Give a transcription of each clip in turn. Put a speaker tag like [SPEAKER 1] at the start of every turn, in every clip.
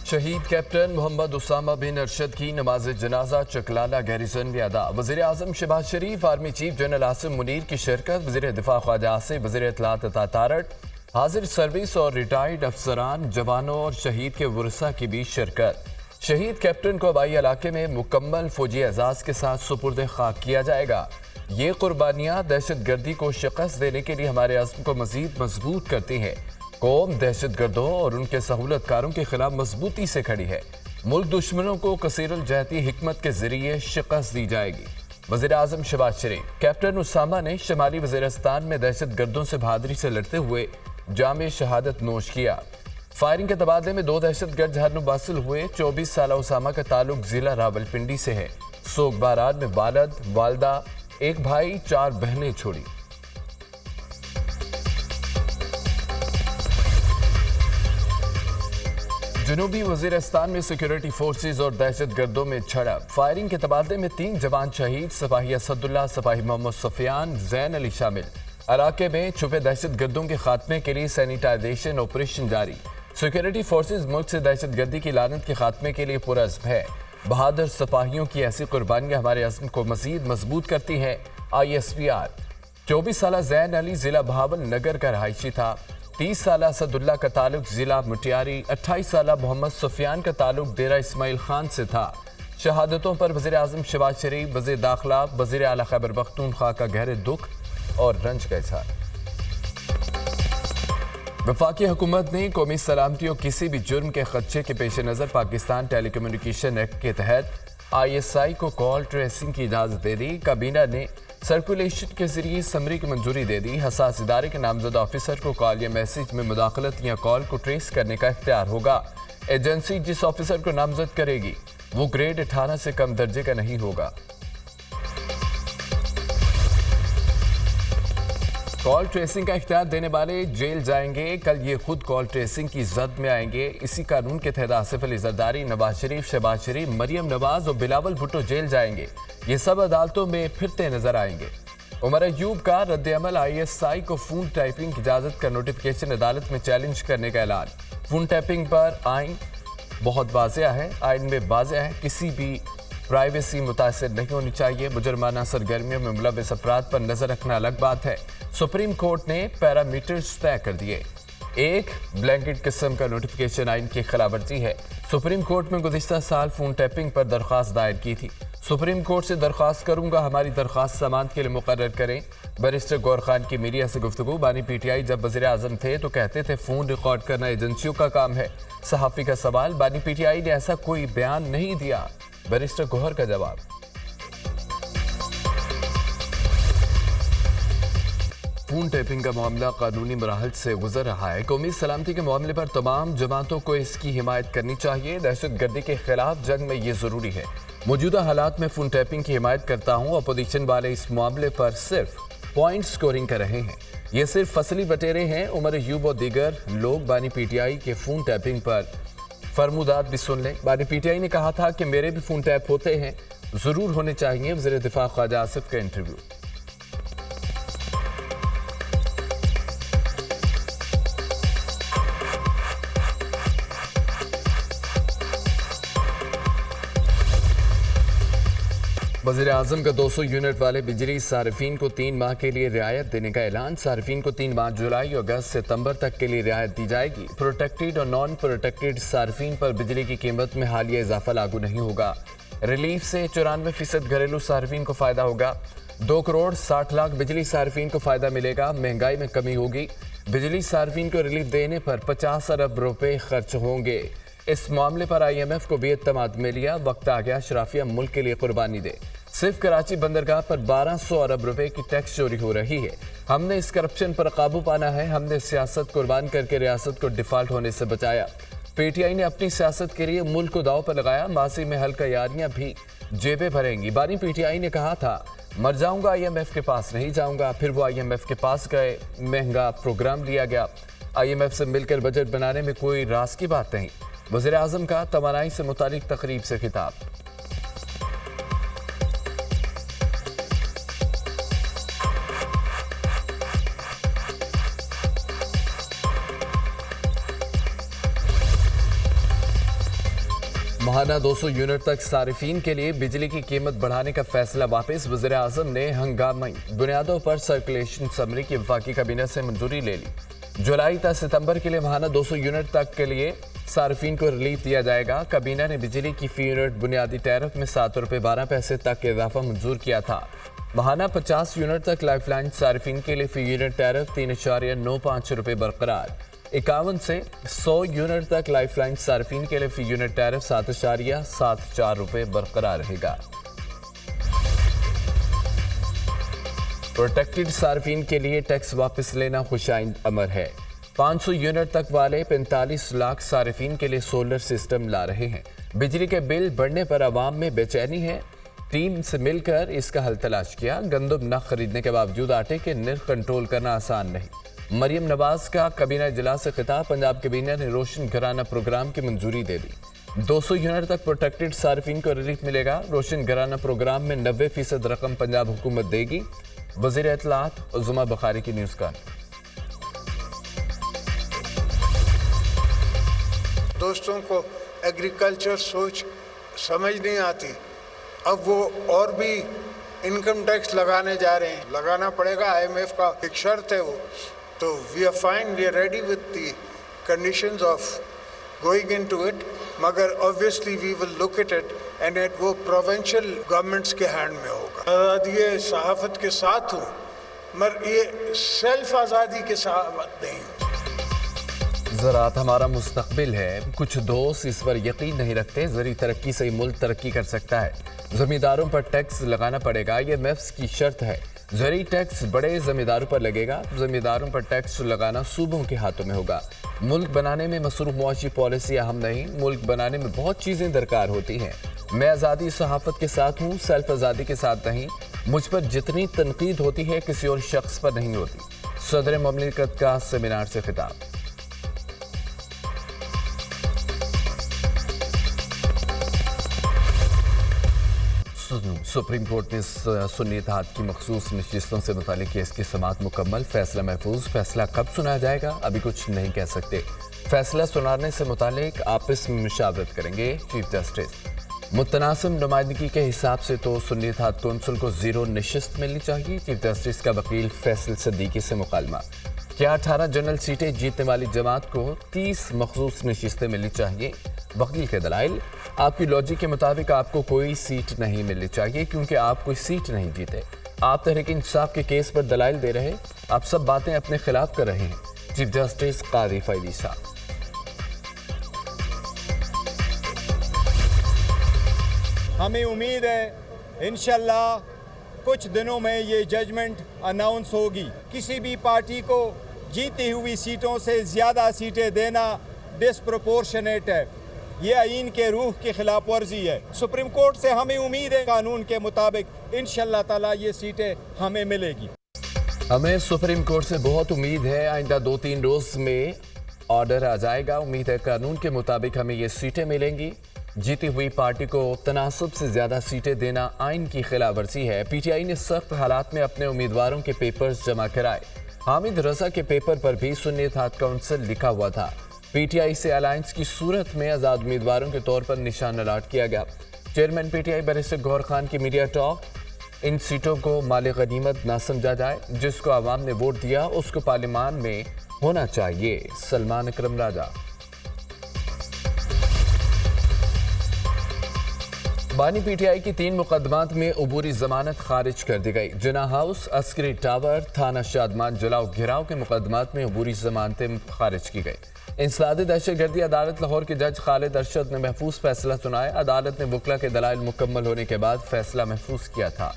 [SPEAKER 1] शहीद कैप्टन मोहम्मद उसामा बिन अरशद की नमाज जनाजा चकलाला गैरिसन में अदा। वज़ीर आज़म Shehbaz Sharif, army chief general Asim Munir की शिरकत, वज़ीर दिफा ख्वाजा आसिफ, वज़ीर इत्तलात अता तारड़, हाजिर सर्विस और रिटायर्ड अफसरान, जवानों और शहीद के वरसा की भी शिरकत। शहीद कैप्टन को हवाई इलाके में मुकम्मल फौजी एजाज के साथ सुपुर्द खाक किया जाएगा। ये कुर्बानियाँ दहशत गर्दी को शिकस्त देने के लिए हमारे अज़्म को मज़ीद मजबूत करती हैं। कौम दहशत गर्दों और उनके सहूलतकारों के खिलाफ मजबूती से खड़ी है। मुल्क दुश्मनों को कसीरुल जहती हिकमत के जरिए शिकस्त दी जाएगी। वज़ीर आज़म शहबाज शरीफ। कैप्टन उसामा ने शमाली वज़ीरिस्तान में दहशत गर्दों से बहादुरी से लड़ते हुए जामे शहादत नोश किया। फायरिंग के तबादले में 2 दहशतगर्द जहन्नुम हासिल हुए। 24 साल उसामा का ताल्लुक जिला रावलपिंडी से है। सोग बारात में वालद, वालदा, एक भाई, 4 बहनें छोड़ी। जनूबी वज़ीरिस्तान में सिक्योरिटी फोर्सेज और दहशत गर्दों में झड़प। फायरिंग के तबादले में 3 जवान शहीद, सिपाही असदुल्ला, सिपाही मोहम्मद सफियान, जैन अली शामिल। इलाके में छुपे दहशत गर्दों के खात्मे के लिए सैनिटाइजेशन ऑपरेशन जारी। सिक्योरिटी फोर्सेज मुल्क से दहशत गर्दी की लानत के खात्मे के लिए पुरअज़्म है। बहादुर सिपाहियों की ऐसी कुर्बानियां हमारे अज़्म को मज़ीद मजबूत करती हैं। ISPR। 24 साल जैन अली जिला बहावल नगर का रहायशी था। 30 साल असदुल्ला का ताल्लुक जिला मुटियारी, 28 साल मोहम्मद सुफियान का ताल्लुक डेरा इस्माइल खान से था। शहादतों पर वज़ीर आज़म शहबाज शरीफ, वज़ीर दाखिला, वज़ीर आला खैबर पख्तूनख्वा का गहरे दुख और रंज का इज़हार। वफाकी हुकूमत ने कौमी सलामती और किसी भी जुर्म के खदशे के पेश नज़र पाकिस्तान टेली कम्युनिकेशन एक्ट के तहत ISI को कॉल ट्रेसिंग की इजाज़त दे दी। काबीना ने सर्कुलेशन के जरिए समरी की मंजूरी दे दी। हसास इदारे के नामजद ऑफिसर को कॉल या मैसेज में मुदाखलत या कॉल को ट्रेस करने का इख्तियार होगा। एजेंसी जिस ऑफिसर को नामजद करेगी वो ग्रेड 18 से कम दर्जे का नहीं होगा। कॉल ट्रेसिंग का इख्तियार देने वाले जेल जाएंगे। कल ये खुद कॉल ट्रेसिंग की जद में आएंगे। इसी कानून के तहत आसिफ अली जरदारी, नवाज शरीफ, शहबाज शरीफ, मरियम नवाज और बिलावल भुट्टो जेल जाएंगे। ये सब अदालतों में फिरते नजर आएंगे। उमर अयूब का रद्द-ए-अमल। ISI को फोन टाइपिंग की इजाजत का नोटिफिकेशन अदालत में चैलेंज करने का ऐलान। फोन टाइपिंग पर आइन बहुत वाज़ेह है। आइन में वाज़ेह है किसी भी प्राइवेसी मुतासर नहीं होनी चाहिए। मुजरमाना सरगर्मियों में मुलव्वस अफराद पर नजर रखना अलग बात है। सुप्रीम कोर्ट ने पैरामीटर्स तय कर दिए। एक ब्लैंकेट किस्म का नोटिफिकेशन आइन की खिलाफवर्जी है। सुप्रीम कोर्ट में गुज़िश्ता साल फोन टैपिंग पर दरख्वास्त दायर की थी। सुप्रीम कोर्ट से दरख्वास्त करूंगा हमारी दरख्वास्त समाअत के लिए मुकर्रर करें। बैरिस्टर गौर खान की मीडिया से गुफ्तगू। बानी PTI जब वज़ीर आज़म थे तो कहते थे फोन रिकॉर्ड करना एजेंसियों का काम है। सहाफ़ी का सवाल, बानी PTI ने ऐसा कोई बयान नहीं दिया। बैरिस्टर गौहर का जवाब। फोन टैपिंग का मामला कानूनी मराहल से गुजर रहा है। कौमी सलामती के मामले पर तमाम जमातों को इसकी हिमायत करनी चाहिए। दहशत गर्दी के खिलाफ जंग में ये जरूरी है। मौजूदा हालात में फोन टैपिंग की हिमायत करता हूँ। अपोजिशन वाले इस मामले पर सिर्फ पॉइंट स्कोरिंग कर रहे हैं। ये सिर्फ फसली बटेरे हैं। उमर अयूब और दीगर लोग बानी PTI के फोन टैपिंग पर फरमूदात भी सुन लें। बानी PTI ने कहा था कि मेरे भी फोन टैप होते हैं, जरूर होने चाहिए। वज़ीर दिफा ख्वाजा आसिफ का इंटरव्यू। वज़ीर आज़म का 200 यूनिट वाले बिजली सार्फिन को 3 माह के लिए रियायत देने का ऐलान। सार्फिन को 3 माह जुलाई, अगस्त, सितंबर तक के लिए रियायत दी जाएगी। प्रोटेक्टेड और नॉन प्रोटेक्टेड सार्फिन पर बिजली की कीमत में हालिया इजाफा लागू नहीं होगा। रिलीफ से 94% घरेलू सार्फिन को फायदा होगा। 2 करोड़ 60 लाख बिजली सार्फिन को फायदा मिलेगा। महंगाई में कमी होगी। बिजली सार्फिन को रिलीफ देने पर 50 अरब रुपए खर्च होंगे। इस मामले पर IMF को भी इत्तेमाद में लिया। वक्त आ गया अशराफिया मुल्क के लिए कुर्बानी दे। सिर्फ कराची बंदरगाह पर 1200 अरब रुपए की टैक्स चोरी हो रही है। हमने इस करप्शन पर काबू पाना है। हमने सियासत कुर्बान करके रियासत को डिफॉल्ट होने से बचाया। PTI ने अपनी सियासत के लिए मुल्क को दाव पर लगाया। माजी में हल्का यारियां भी जेबें भरेंगी। बानी PTI ने कहा था मर जाऊंगा, IMF के पास नहीं जाऊंगा। फिर वो IMF के पास गए, महंगा प्रोग्राम लिया गया। IMF से मिलकर बजट बनाने में कोई राज की बात नहीं। वज़ीर आज़म का तवानाई से मुतालिक तकरीब से खिताब। ماہانہ 200 یونٹ تک صارفین کے لیے بجلی کی قیمت بڑھانے کا فیصلہ واپس۔ وزیر اعظم نے ہنگامی بنیادوں پر سرکولیشن سمری کی وفاقی کابینہ سے منظوری لے لی۔ جولائی تا ستمبر کے لیے ماہانہ 200 یونٹ تک کے لیے صارفین کو ریلیف دیا جائے گا۔ کابینہ نے بجلی کی فی یونٹ بنیادی ٹیرف میں 7 روپے 12 پیسے تک اضافہ منظور کیا تھا۔ ماہانہ 50 یونٹ تک لائف لائن صارفین کے لیے فی یونٹ ٹیرف 3.95 روپے برقرار۔ 51 سے 100 یونٹ تک لائف لائن صارفین کے لیے فی یونٹ ٹیرف 7.74 روپے برقرار رہے گا۔ پروٹیکٹڈ صارفین کے لیے ٹیکس واپس لینا خوشائند امر ہے۔ 500 یونٹ تک والے 45 لاکھ صارفین کے لیے سولر سسٹم لا رہے ہیں۔ بجلی کے بل بڑھنے پر عوام میں بے چینی ہے۔ ٹیم سے مل کر اس کا حل تلاش کیا۔ گندم نہ خریدنے کے باوجود آٹے کے نرخ کنٹرول کرنا آسان نہیں۔ مریم نواز کا کابینہ اجلاس سے خطاب۔ پنجاب کابینہ نے روشن گھرانہ پروگرام کی منظوری دے دی۔ 200 یونٹ تک پروٹیکٹڈ صارفین کو ریلیف ملے گا۔ روشن گھرانہ پروگرام میں 90% رقم پنجاب حکومت دے گی۔ وزیر اطلاعات عظما بخاری کی نیوز کانفرنس۔
[SPEAKER 2] دوستوں کو ایگریکلچر سوچ سمجھ نہیں آتی، اب وہ اور بھی انکم ٹیکس لگانے جا رہے ہیں، لگانا پڑے گا، IMF کا ایک شرط ہے وہ، تو we are fine, we are ready with the conditions of going into it, مگر obviously we will look at it and it وہ پروونشل گورنمنٹس کے ہینڈ میں ہوگا۔ آزادی صحافت کے ساتھ ہوں، مگر یہ سیلف آزادی کے ساتھ نہیں ہوں۔
[SPEAKER 1] زراعت ہمارا مستقبل ہے۔ کچھ دوست اس پر یقین نہیں رکھتے۔ زرعی ترقی سے ملک ترقی کر سکتا ہے۔ زمینداروں پر ٹیکس لگانا پڑے گا، یہ میفس کی شرط ہے۔ زرعی ٹیکس بڑے زمینداروں پر لگے گا۔ زمینداروں پر ٹیکس لگانا صوبوں کے ہاتھوں میں ہوگا۔ ملک بنانے میں مصروف معاشی پالیسی اہم نہیں، ملک بنانے میں بہت چیزیں درکار ہوتی ہیں۔ میں آزادی صحافت کے ساتھ ہوں، سیلف آزادی کے ساتھ نہیں۔ مجھ پر جتنی تنقید ہوتی ہے کسی اور شخص پر نہیں ہوتی۔ صدر مملکت کا سیمینار سے خطاب۔ سپریم کورٹ نے سنی اتحاد کی مخصوص نشستوں سے متعلق کیس کی سماعت مکمل۔ فیصلہ محفوظ۔ فیصلہ کب سنا جائے گا ابھی کچھ نہیں کہہ سکتے۔ فیصلہ سنانے سے متعلق آپس میں مشاورت کریں گے چیف جسٹس۔ متناسب نمائندگی کے حساب سے تو سنی اتحاد کونسل کو 0 نشست ملنی چاہیے۔ چیف جسٹس کا وکیل فیصل صدیقی سے مکالمہ۔ کیا 18 جنرل سیٹیں جیتنے والی جماعت کو 30 مخصوص نشستیں ملنی چاہیے؟ وکیل کے دلائل۔ آپ کی لاجک کے مطابق آپ کو کوئی سیٹ نہیں ملنی چاہیے کیونکہ آپ کوئی سیٹ نہیں جیتے۔ آپ تحریک انصاف کے کیس پر دلائل دے رہے، آپ سب باتیں اپنے خلاف کر رہے ہیں۔ چیف جسٹس قاضی فیضی صاحب۔
[SPEAKER 3] ہمیں امید ہے انشاءاللہ کچھ دنوں میں یہ ججمنٹ اناؤنس ہوگی۔ کسی بھی پارٹی کو جیتی ہوئی سیٹوں سے زیادہ سیٹیں دینا ڈسپروپورشنیٹ ہے، یہ آئین کے روح کی خلاف ورزی ہے۔ سپریم کورٹ سے ہمیں امید ہے قانون کے مطابق انشاءاللہ تعالی یہ سیٹیں ہمیں ملے گی۔
[SPEAKER 1] ہمیں سپریم کورٹ سے بہت امید ہے، آئندہ 2-3 روز میں آرڈر آ جائے گا۔ امید ہے قانون کے مطابق ہمیں یہ سیٹیں ملیں گی۔ جیتی ہوئی پارٹی کو تناسب سے زیادہ سیٹیں دینا آئین کی خلاف ورزی ہے۔ پی ٹی آئی نے سخت حالات میں اپنے امیدواروں کے پیپرز جمع کرائے۔ حامد رضا کے پیپر پر بھی سنی اتحاد کونسل لکھا ہوا تھا۔ پی ٹی آئی سے الائنس کی صورت میں آزاد امیدواروں کے طور پر نشان الاٹ کیا گیا۔ Chairman P T I barrister Gohar Khan کی میڈیا ٹاک۔ ان سیٹوں کو مال غنیمت نہ سمجھا جائے، جس کو عوام نے ووٹ دیا اس کو پارلیمان میں ہونا چاہیے۔ سلمان اکرم راجہ۔ بانی پی ٹی آئی کی 3 مقدمات میں عبوری ضمانت خارج کر دی گئی۔ جناح ہاؤس، عسکری ٹاور، تھانہ شادمان جلاؤ گھیراؤ کے مقدمات میں عبوری ضمانتیں خارج کی گئی۔ انسداد دہشت گردی عدالت لاہور کے جج خالد ارشد نے محفوظ فیصلہ سنایا۔ عدالت نے وکلا کے دلائل مکمل ہونے کے بعد فیصلہ محفوظ کیا تھا۔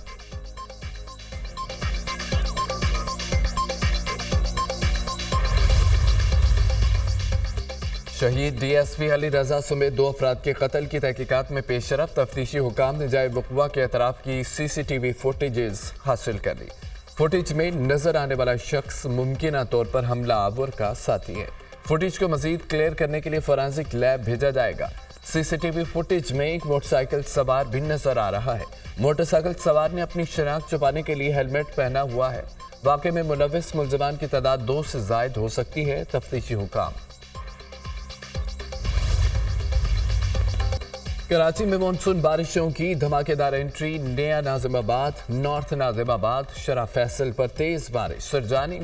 [SPEAKER 1] شہید D S P Ali Raza سمیت 2 افراد کے قتل کی تحقیقات میں پیش رفت۔ تفتیشی حکام نے جائے وقوع کے اعتراف کی CCTV فوٹیجز حاصل کر لی۔ فوٹیج میں نظر آنے والا شخص ممکنہ طور پر حملہ آور کا ساتھی ہے۔ فوٹیج کو مزید کلیئر کرنے کے لیے فورینسک لیب بھیجا جائے گا۔ CCTV فوٹیج میں ایک موٹر سائیکل سوار بھی نظر آ رہا ہے۔ موٹر سائیکل سوار نے اپنی شناخت چھپانے کے لیے ہیلمٹ پہنا ہوا ہے۔ واقعے میں ملوث ملزمان کی تعداد 2 سے زائد ہو سکتی ہے۔ تفتیشی حکام۔ कराची में मानसून बारिशों की धमाकेदार एंट्री। नया नाजिमाबाद, नॉर्थ नाजिमाबाद, शरा फैसल पर तेज बारिश। सुरजानी,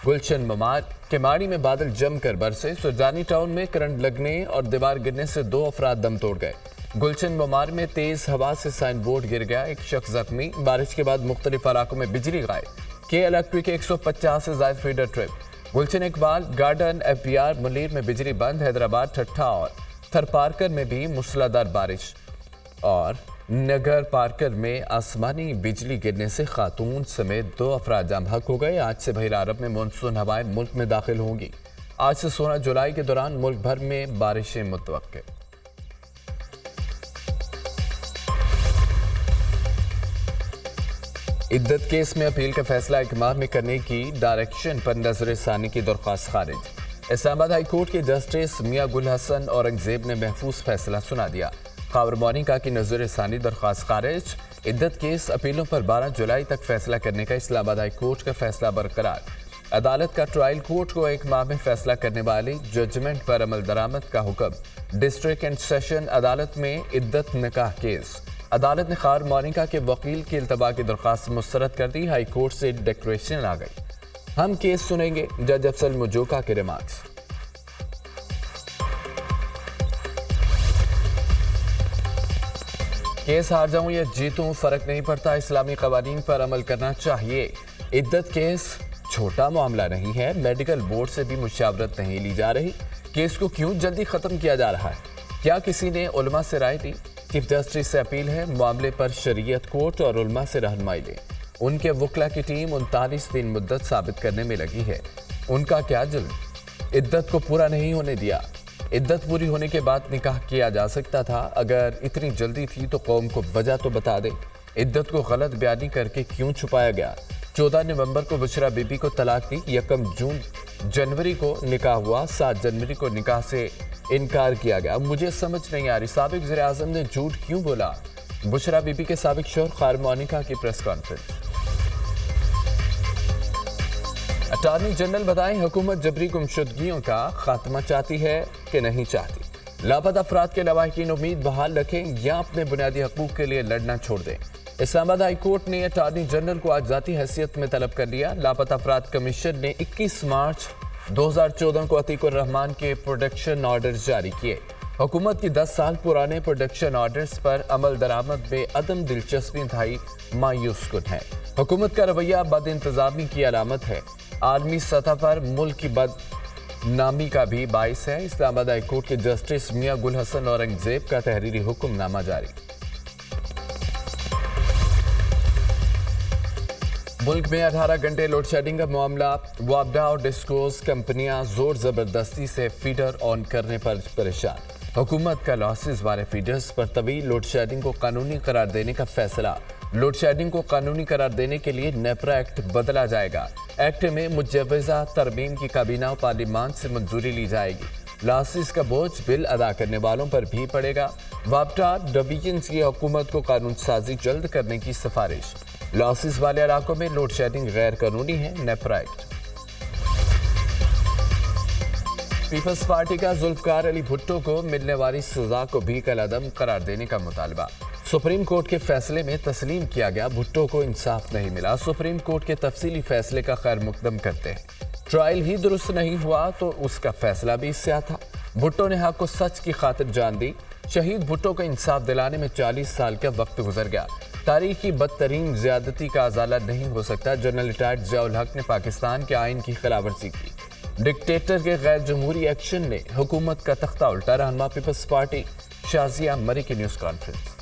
[SPEAKER 1] गुलशन ममार, केमाड़ी में बादल जमकर बरसे। सुरजानी टाउन में करंट लगने और दीवार गिरने से 2 अफराद दम तोड़ गए। गुलशन ममार में तेज हवा से साइन बोर्ड गिर गया, एक शख्स जख्मी। बारिश के बाद मुख्तलिफ इलाकों में बिजली गायब। के इलेक्ट्रिक 150 से ज्यादा फीडर ट्रिप। गुलशन इकबाल गार्डन, FPR मुलीर में बिजली बंद। हैदराबाद, ठट्ठा और थरपारकर में भी मूसलाधार बारिश। और नगर पार्कर में आसमानी बिजली गिरने से खातून समेत 2 अफराद जाम हक हो गए। आज से बहिर अरब में मानसून हवाएं मुल्क में दाखिल होंगी। आज से 16 जुलाई के दौरान मुल्क भर में बारिशें मुतवक्के। इद्दत केस में अपील का फैसला एक माह में करने की डायरेक्शन पर नजर-ए-सानी की दरख्वास्त खारिज। इस्लामाबाद हाई कोर्ट के जस्टिस मियां गुल हसन औरंगजेब ने महफूज फैसला सुना दिया। खबर मोनिका की नजर-ए-सानी दरख्वास्त खारिज। इद्दत केस अपीलों पर 12 जुलाई तक फैसला करने का इस्लामाबाद हाई कोर्ट का फैसला बरकरार। अदालत का ट्रायल कोर्ट को एक माह में फैसला करने वाली जजमेंट पर अमल दरामद का हुक्म। डिस्ट्रिक्ट एंड सेशन अदालत में इद्दत निकाह केस। अदालत ने खार मोनिका के वकील की इल्तबा की दरख्वास्त मुस्तरद कर दी। हाई कोर्ट से डिक्लेरेशन आ गई। हम केस सुनेंगे, जज अफसल मुजोका के रिमार्क्स। केस हार जाऊं या जीतूं फर्क नहीं पड़ता, इस्लामी कवानीन पर अमल करना चाहिए। इद्दत केस छोटा मामला नहीं है, मेडिकल बोर्ड से भी मुशावरत नहीं ली जा रही। केस को क्यों जल्दी खत्म किया जा रहा है? क्या किसी ने उलमा से राय ली? चीफ जस्टिस से अपील है, मामले पर शरीयत कोर्ट और उलमा से रहनुमाई ले। उनके वकला की टीम 39 दिन मुद्दत साबित करने में लगी है। उनका क्या जल्द? इद्दत को पूरा नहीं होने दिया। इद्दत पूरी होने के बाद निकाह किया जा सकता था। अगर इतनी जल्दी थी तो कौम को वजह तो बता दे। इद्दत को गलत बयानी करके क्यों छुपाया गया? 14 नवंबर को बुशरा बीबी को तलाक दी। 1 जनवरी को निकाह हुआ। 7 जनवरी को निकाह से इनकार किया गया। मुझे समझ नहीं आ रही, साबिक वज़ीर आज़म ने झूठ क्यों बोला? बुशरा बीबी के साबिक शौहर खार मोनिका की प्रेस कॉन्फ्रेंस। अटॉर्नी जनरल बताएं, हुकूमत जबरी गुमशुदगियों का खात्मा चाहती है कि नहीं चाहती। लापता अफराद के लवाहिकीन उम्मीद बहाल रखें या अपने बुनियादी हकूक के लिए लड़ना छोड़ दें। इस्लामाबाद हाई कोर्ट ने अटॉर्नी जनरल को आज ज़ाती हैसियत में तलब कर लिया। लापता अफराद कमीशन ने 21 मार्च 2014 को अतीकुर रहमान के प्रोटेक्शन ऑर्डर्स जारी किए। हुकूमत की 10 साल पुराने प्रोटेक्शन ऑर्डर्स पर अमल दरामद में अदम दिलचस्पी इंतहाई मायूस कुन है। हुकूमत का रवैया बद इंतजामी की अलामत है। आलमी सतह पर मुल्क की बदनामी का भी बाइस है। इस्लामाबाद हाई कोर्ट के जस्टिस मियां गुल हसन औरंगजेब का तहरीरी हुक्मनामा जारी। मुल्क में 18 घंटे लोड शेडिंग का मामला। वापडा और डिस्कोस कंपनियां जोर जबरदस्ती से फीडर ऑन करने पर परेशान। हुकूमत का लॉसेस वाले फीडर्स पर तवील लोड शेडिंग को कानूनी करार देने का फैसला। लोड शेडिंग को कानूनी करार देने के लिए नेपरा एक्ट बदला जाएगा। एक्ट में मुजव्वज़ा तरमीम की काबीना और पार्लिमान से मंजूरी ली जाएगी। लॉसेस का बोझ बिल अदा करने वालों पर भी पड़ेगा। वापडा डिवीजन की हुकूमत को कानून साजी जल्द करने की सिफारिश। लॉसेस वाले इलाकों में लोड शेडिंग गैर कानूनी है। नेपरा एक्ट। पीपल्स पार्टी का जुल्फकार अली भुट्टो को मिलने वाली सजा को भी कलअदम करार देने का मुतालबा। सुप्रीम कोर्ट के फैसले में तस्लीम किया गया, भुट्टो को इंसाफ नहीं मिला। सुप्रीम कोर्ट के तफसीली फैसले का खैर मुकदम करते हैं। ट्रायल ही दुरुस्त नहीं हुआ तो उसका फैसला भी इससे था। भुट्टो ने हक को सच की खातिर जान दी। शहीद भुट्टो को इंसाफ दिलाने में 40 साल का वक्त गुजर गया। तारीख की बदतरीन ज्यादती का अजाला नहीं हो सकता। जनरल रिटायर्ड ज़ियाउल हक ने पाकिस्तान के आइन की खिलाफवर्जी की। डिक्टेटर के गैर जमहूरी एक्शन ने हुकूमत का तख्ता उल्टा। रहनुमा पीपल्स पार्टी शाजिया मरी की न्यूज़ कॉन्फ्रेंस।